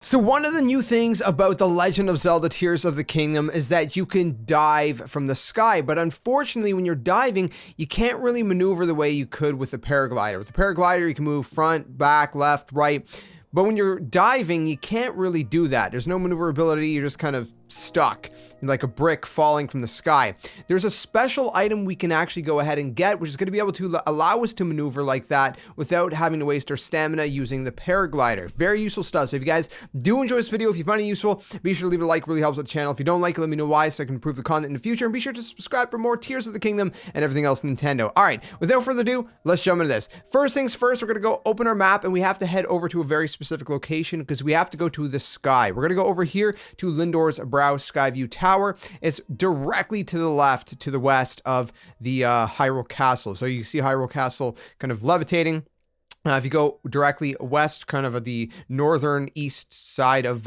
So one of the new things about the Legend of Zelda Tears of the Kingdom is that you can dive from the sky, but unfortunately when you're diving, you can't really maneuver the way you could with a paraglider. With a paraglider, you can move front, back, left, right, but when you're diving, you can't really do that. There's no maneuverability, you're just kind of stuck like a brick falling from the sky. There's a special item we can actually go ahead and get, which is going to be able to allow us to maneuver like that without having to waste our stamina using the paraglider. Very useful stuff. So if you guys do enjoy this video, if you find it useful, be sure to leave a like, really helps with the channel. If you don't like it, let me know why so I can improve the content in the future, and be sure to subscribe for more Tears of the Kingdom and everything else Nintendo. All right, without further ado, let's jump into this. First things first, we're going to go open our map and we have to head over to a very specific location because we have to go to the sky. We're going to go over here to Lindor's Brow Skyview Tower. It's directly to the left, to the west of the Hyrule Castle. So you see Hyrule Castle kind of levitating. If you go directly west, kind of the northern east side of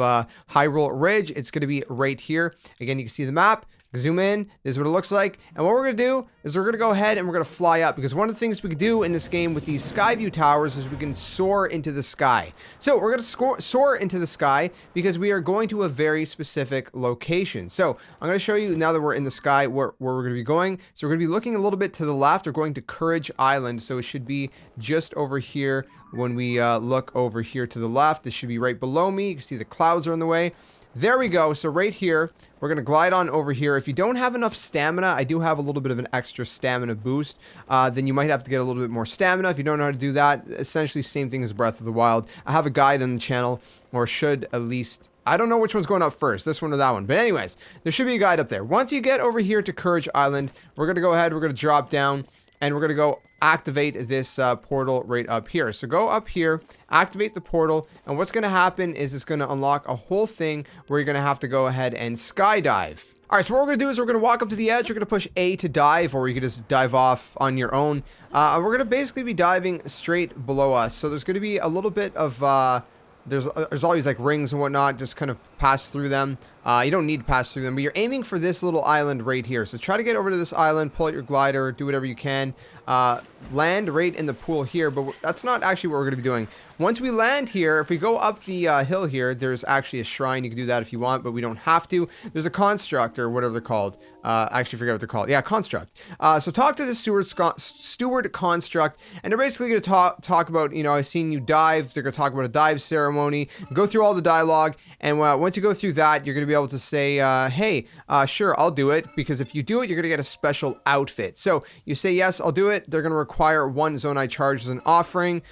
Hyrule Ridge, it's going to be right here. Again, you can see the map. Zoom in, this is what it looks like. And what we're going to do is we're going to go ahead and we're going to fly up, because one of the things we can do in this game with these Skyview towers is we can soar into the sky. So we're going to soar into the sky because we are going to a very specific location. So I'm going to show you now that we're in the sky where we're going to be going. So we're going to be looking a little bit to the left. We're going to Courage Island. So it should be just over here when we look over here to the left. This should be right below me. You can see the clouds are in the way. There we go. So right here, we're going to glide on over here. If you don't have enough stamina, I do have a little bit of an extra stamina boost. Then you might have to get a little bit more stamina. If you don't know how to do that, essentially same thing as Breath of the Wild. I have a guide on the channel, or should at least. I don't know which one's going up first, this one or that one. But anyways, there should be a guide up there. Once you get over here to Courage Island, we're going to go ahead, we're going to drop down, and we're going to go activate this portal right up here. So go up here, activate the portal, and what's going to happen is it's going to unlock a whole thing where you're going to have to go ahead and skydive. All right, so what we're going to do is we're going to walk up to the edge. We're going to push A to dive, or you can just dive off on your own. We're going to basically be diving straight below us. So there's going to be a little bit of there's always like rings and whatnot, just kind of pass through them. You don't need to pass through them, but you're aiming for this little island right here. So try to get over to this island, pull out your glider, do whatever you can. Land right in the pool here, but that's not actually what we're going to be doing. Once we land here, if we go up the hill here, there's actually a shrine. You can do that if you want, but we don't have to. There's a construct, or whatever they're called. I actually forget what they're called. Yeah, construct. So talk to the steward construct, and they're basically going to talk about, you know, I've seen you dive. They're going to talk about a dive ceremony, go through all the dialogue, and once you go through that, you're going to be able to say, hey, sure, I'll do it, because if you do it, you're going to get a special outfit. So you say, yes, I'll do it. They're going to require 1 Zonai charge as an offering.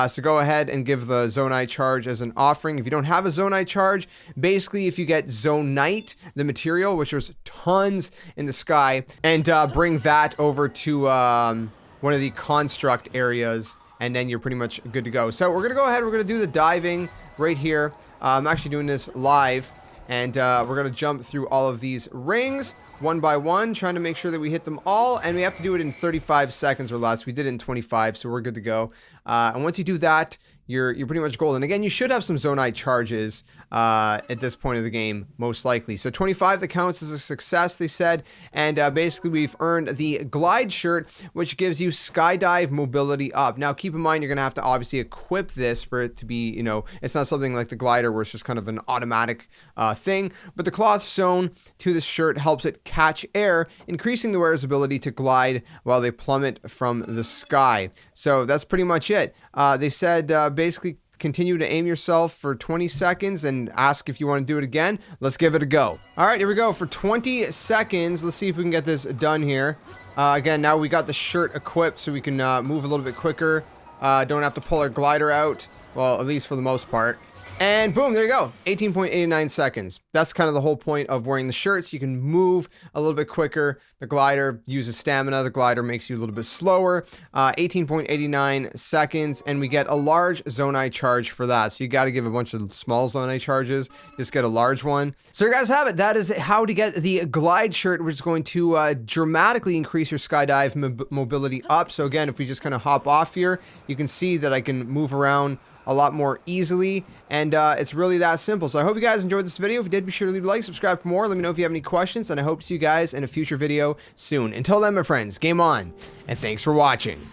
So go ahead and give the Zonai charge as an offering. If you don't have a Zonai charge, basically if you get Zonite, the material, which there's tons in the sky, and bring that over to one of the construct areas, and then you're pretty much good to go. So we're going to go ahead, we're going to do the diving right here. I'm actually doing this live, and we're going to jump through all of these rings one by one, trying to make sure that we hit them all, and we have to do it in 35 seconds or less. We did it in 25, so we're good to go. And once you do that, you're pretty much golden. Again, you should have some Zonai charges at this point of the game, most likely. So 25, that counts as a success, they said. And basically, we've earned the glide shirt, which gives you skydive mobility up. Now, keep in mind, you're going to have to obviously equip this for it to be, you know, it's not something like the glider where it's just kind of an automatic thing. But the cloth sewn to the shirt helps it catch air, increasing the wearer's ability to glide while they plummet from the sky. So that's pretty much it. They said basically continue to aim yourself for 20 seconds and ask if you want to do it again. Let's give it a go. All right, here we go for 20 seconds. Let's see if we can get this done here. Again, now we got the shirt equipped so we can move a little bit quicker. Don't have to pull our glider out. Well, at least for the most part. And boom, there you go. 18.89 seconds. That's kind of the whole point of wearing the shirt, so you can move a little bit quicker. The glider uses stamina. The glider makes you a little bit slower. 18.89 seconds, and we get a large Zonai charge for that. So you got to give a bunch of small Zonai charges. Just get a large one. So you guys have it. That is how to get the glide shirt, which is going to dramatically increase your skydive mobility up. So again, if we just kind of hop off here, you can see that I can move around a lot more easily, and it's really that simple. So I hope you guys enjoyed this video. If you did, be sure to leave a like, subscribe for more. Let me know if you have any questions, and I hope to see you guys in a future video soon. Until then, my friends, game on, and thanks for watching.